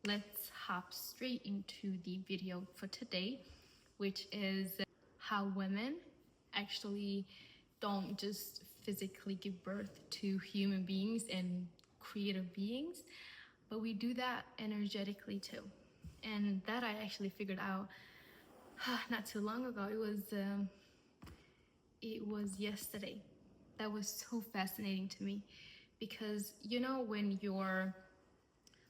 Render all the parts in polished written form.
let's hop straight into the video for today, which is how women actually don't just physically give birth to human beings and creative beings, but we do that energetically too. And that I actually figured out not too long ago. It was yesterday. That was so fascinating to me because when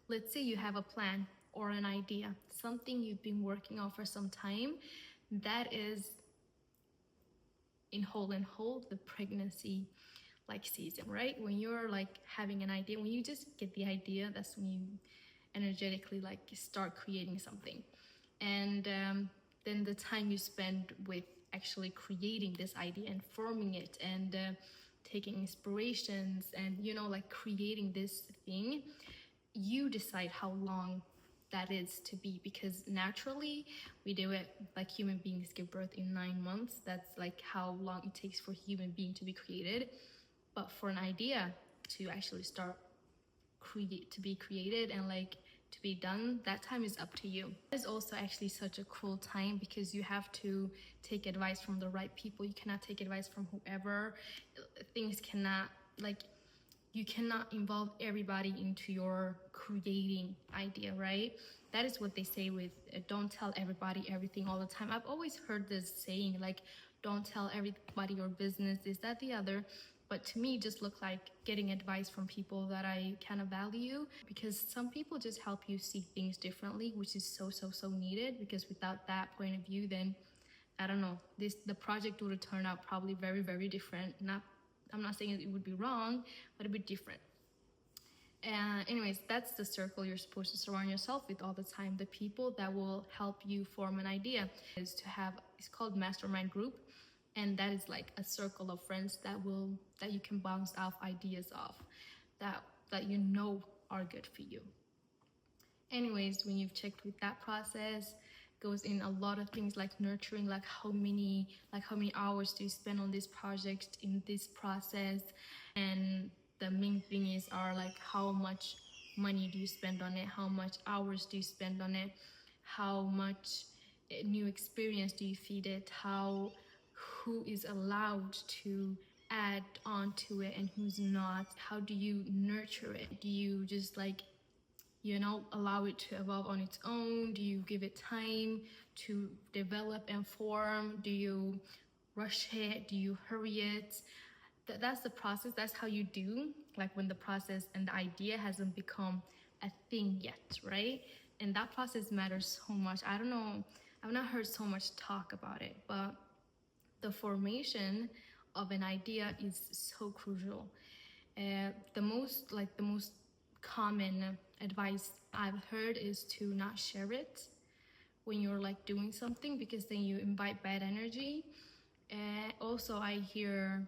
let's say you have a plan or an idea, something you've been working on for some time, that is in whole the pregnancy like season, right? When you're like having an idea, when you just get the idea, that's when you energetically like start creating something. And then the time you spend with actually creating this idea and forming it and taking inspirations and like creating this thing, you decide how long that is to be, because naturally we do it like human beings give birth in 9 months. That's like how long it takes for a human being to be created. But for an idea to actually start to be created and like to be done, that time is up to you. It's also actually such a cruel time because you have to take advice from the right people. You cannot take advice from whoever. Things cannot you cannot involve everybody into your creating idea, right? That is what they say with don't tell everybody everything all the time. I've always heard this saying, like, don't tell everybody your business, is that the other. But to me, just look like getting advice from people that I kind of value, because some people just help you see things differently, which is so needed. Because without that point of view, then I don't know, the project would have turned out probably very different. I'm not saying it would be wrong, but a bit different. Anyways, that's the circle you're supposed to surround yourself with all the time. The people that will help you form an idea is to have, it's called mastermind group. And that is like a circle of friends that you can bounce off ideas off, that are good for you. Anyways, when you've checked with that process, goes in a lot of things like nurturing, like how many hours do you spend on this project in this process, and the main thing is like how much money do you spend on it, how much hours do you spend on it, how much new experience do you feed it, who is allowed to add on to it and who's not, how do you nurture it, do you just allow it to evolve on its own, do you give it time to develop and form, do you rush it, do you hurry it? That's the process. That's how you do, like when the process and the idea hasn't become a thing yet, right? And that process matters so much. I don't know, I've not heard so much talk about it, but the formation of an idea is so crucial. The most common advice I've heard is to not share it when you're like doing something, because then you invite bad energy. Also, I hear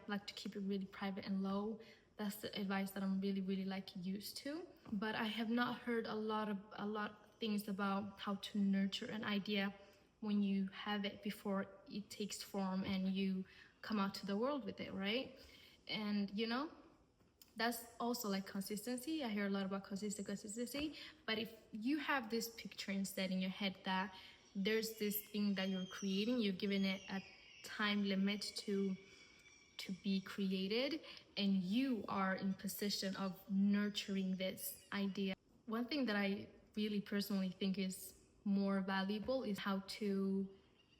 like to keep it really private and low. That's the advice that I'm really like used to. But I have not heard a lot of things about how to nurture an idea when you have it before it takes form and you come out to the world with it, right? And that's also like consistency. I hear a lot about consistency. But if you have this picture instead in your head that there's this thing that you're creating, you're giving it a time limit to be created, and you are in position of nurturing this idea. One thing that I really personally think is more valuable is how to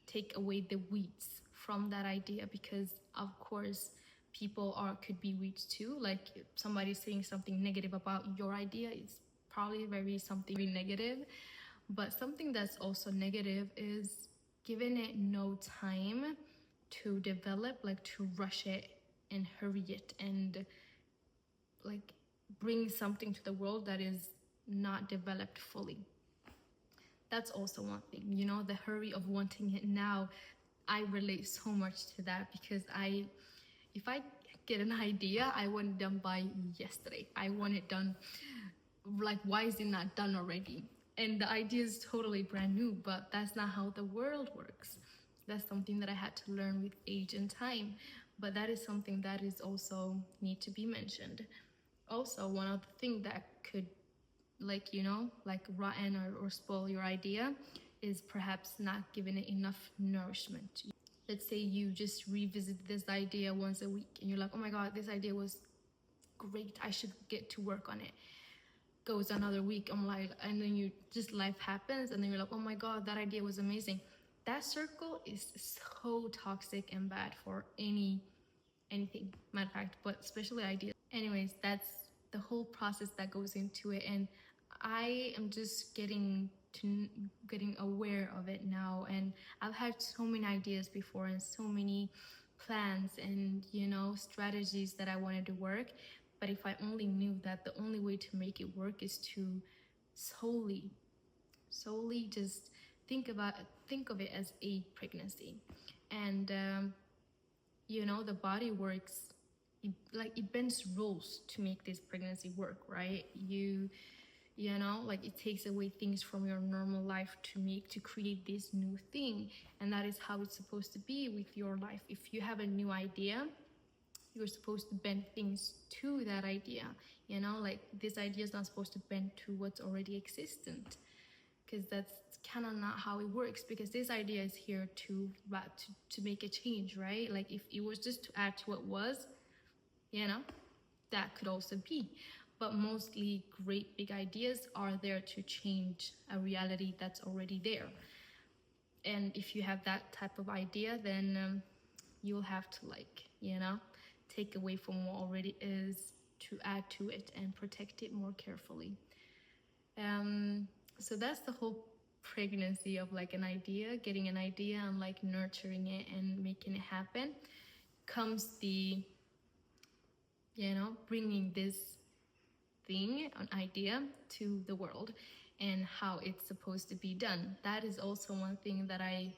take away the weeds from that idea, because of course people could be weeds too. Like if somebody's saying something negative about your idea, it's probably something very negative. But something that's also negative is giving it no time to develop, like to rush it and hurry it and like bring something to the world that is not developed fully. That's also one thing, the hurry of wanting it now. I relate so much to that, because if I get an idea, I want it done by yesterday. I want it done, like, why is it not done already? And the idea is totally brand new, but that's not how the world works. That's something that I had to learn with age and time, but that is something that is also need to be mentioned. Also, one of the things that could like, you know, like rotten or spoil your idea is perhaps not giving it enough nourishment. Let's say you just revisit this idea once a week and you're like, oh my god, this idea was great, I should get to work on it. Goes another week, I'm like, and then you just, life happens and then you're like, oh my god, that idea was amazing. That circle is so toxic and bad for anything, matter of fact, but especially ideas. Anyways, that's the whole process that goes into it, and I am just getting aware of it now. And I've had so many ideas before and so many plans and, you know, strategies that I wanted to work. But if I only knew that the only way to make it work is to solely just think of it as a pregnancy. And you know, the body works, it bends rules to make this pregnancy work, right? You know, like it takes away things from your normal life to create this new thing. And that is how it's supposed to be with your life. If you have a new idea, you're supposed to bend things to that idea. You know, like this idea is not supposed to bend to what's already existent, because that's kind of not how it works. Because this idea is here to make a change, right? Like if it was just to add to what was, you know, that could also be. But mostly great big ideas are there to change a reality that's already there. And if you have that type of idea, then you'll have to, like, you know, take away from what already is to add to it and protect it more carefully. So that's the whole pregnancy of like an idea, getting an idea and like nurturing it and making it happen. Comes the, you know, bringing this thing, an idea, to the world and how it's supposed to be done. That is also one thing that I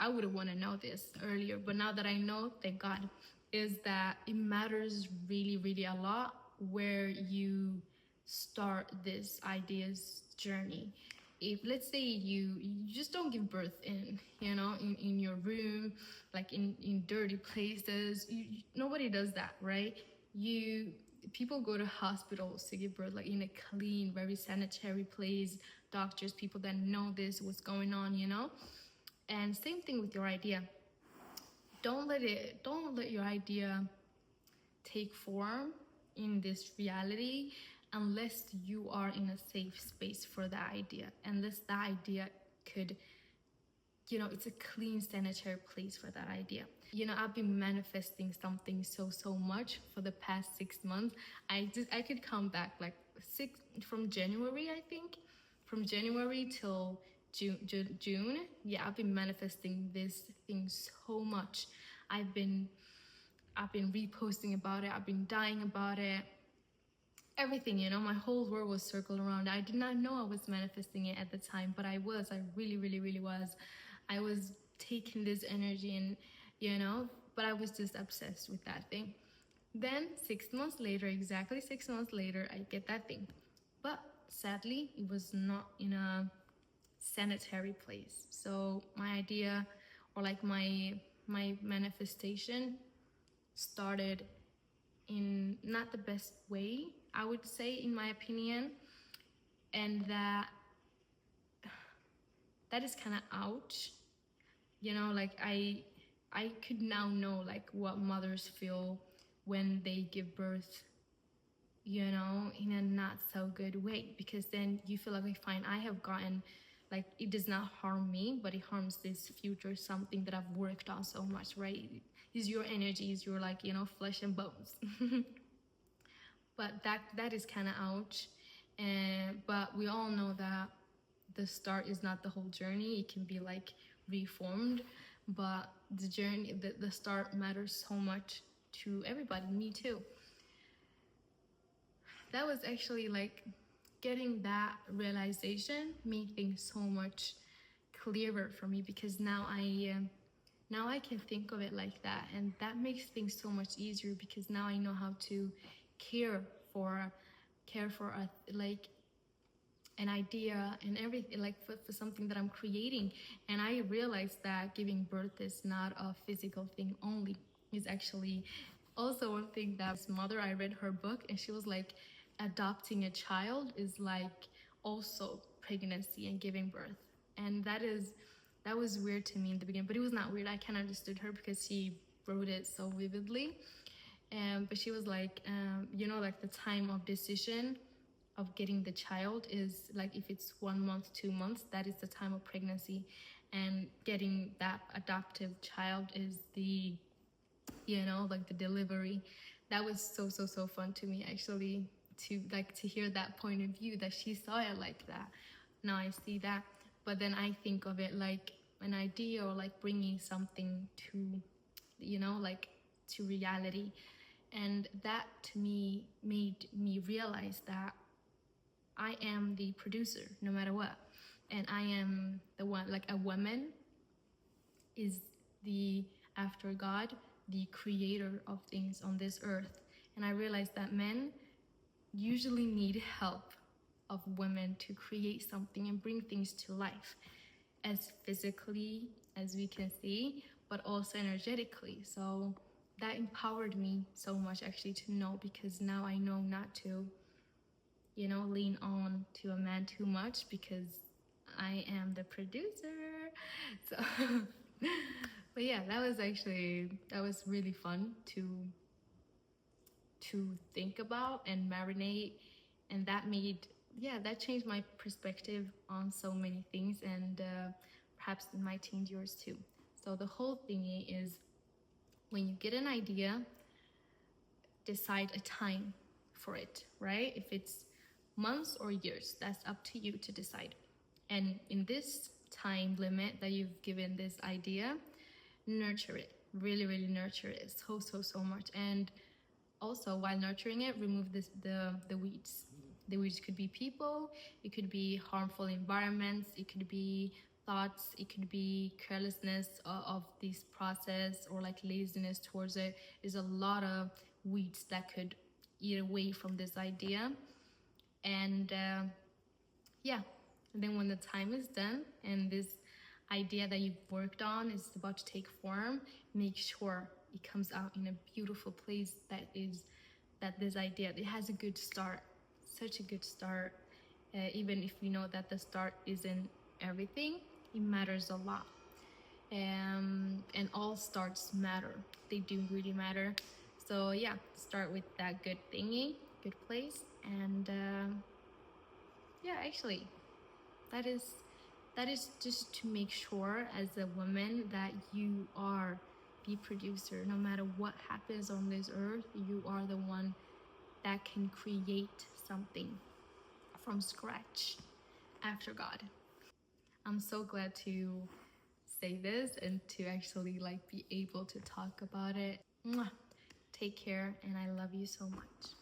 would want to know this earlier, but now that I know, thank God, is that it matters really, really a lot where you start this ideas journey. If let's say you just don't give birth in, you know, in your room, like in dirty places, nobody does that, right? People go to hospitals to give birth, like in a clean, very sanitary place, doctors, people that know this, what's going on, you know. And same thing with your idea. Don't let your idea take form in this reality unless you are in a safe space for that idea. Unless that idea could, you know, it's a clean, sanitary place for that idea. You know, I've been manifesting something so much for the past 6 months. I could come back like from January, I think, from January till June. Yeah, I've been manifesting this thing so much. I've been reposting about it. I've been dying about it. Everything, you know, my whole world was circled around it. I did not know I was manifesting it at the time, but I really was. I was taking this energy and, you know, but I was just obsessed with that thing. Then 6 months later, exactly 6 months later, I get that thing. But sadly, it was not in a sanitary place. So my idea, or like my manifestation, started in not the best way, I would say, in my opinion. And that is kind of ouch. You know, like I could now know like what mothers feel when they give birth, you know, in a not so good way, because then you feel like, okay, fine, I have gotten, like, it does not harm me, but it harms this future something that I've worked on so much, right? Is your energy, is your, like, you know, flesh and bones. But that is kind of ouch. But we all know that the start is not the whole journey. It can be like reformed, but the journey, the start matters so much to everybody, me too. That was actually like, getting that realization made things so much clearer for me, because now I can think of it like that, and that makes things so much easier, because now I know how to care for like an idea and everything, like for something that I'm creating. And I realized that giving birth is not a physical thing only. It's actually also one thing that mother, I read her book and she was like, adopting a child is like also pregnancy and giving birth. And that was weird to me in the beginning, but it was not weird. I kind of understood her because she wrote it so vividly. But she was like, like the time of decision of getting the child is like if it's 1 month, 2 months, that is the time of pregnancy, and getting that adoptive child is the, like the delivery. That was so fun to me actually, to hear that point of view, that she saw it like that. Now I see that, but then I think of it like an idea, or like bringing something to, like to reality. And that to me made me realize that I am the producer no matter what. And I am the one, like a woman is the, after God, the creator of things on this earth. And I realized that men usually need help of women to create something and bring things to life, as physically as we can see, but also energetically. So that empowered me so much actually to know, because now I know not to, lean on to a man too much, because I am the producer. So, but yeah, that was really fun to think about and marinate. And that made, that changed my perspective on so many things, and perhaps it might change yours too. So the whole thing is, when you get an idea, decide a time for it, right? If it's months or years, that's up to you to decide. And in this time limit that you've given this idea, nurture it, really nurture it so much. And also, while nurturing it, remove the weeds. The weeds could be people, it could be harmful environments, it could be thoughts, it could be carelessness of this process, or like laziness towards it. There's a lot of weeds that could eat away from this idea. And and then when the time is done and this idea that you've worked on is about to take form, make sure it comes out in a beautiful place, that this idea, it has a good start, such a good start. Even if you know that the start isn't everything, it matters a lot. And all starts matter. They do really matter. So yeah, start with that good thingy, good place. And actually, that is just to make sure as a woman that you are the producer. No matter what happens on this earth, you are the one that can create something from scratch after God. I'm so glad to say this and to actually like be able to talk about it. Mwah. Take care, and I love you so much.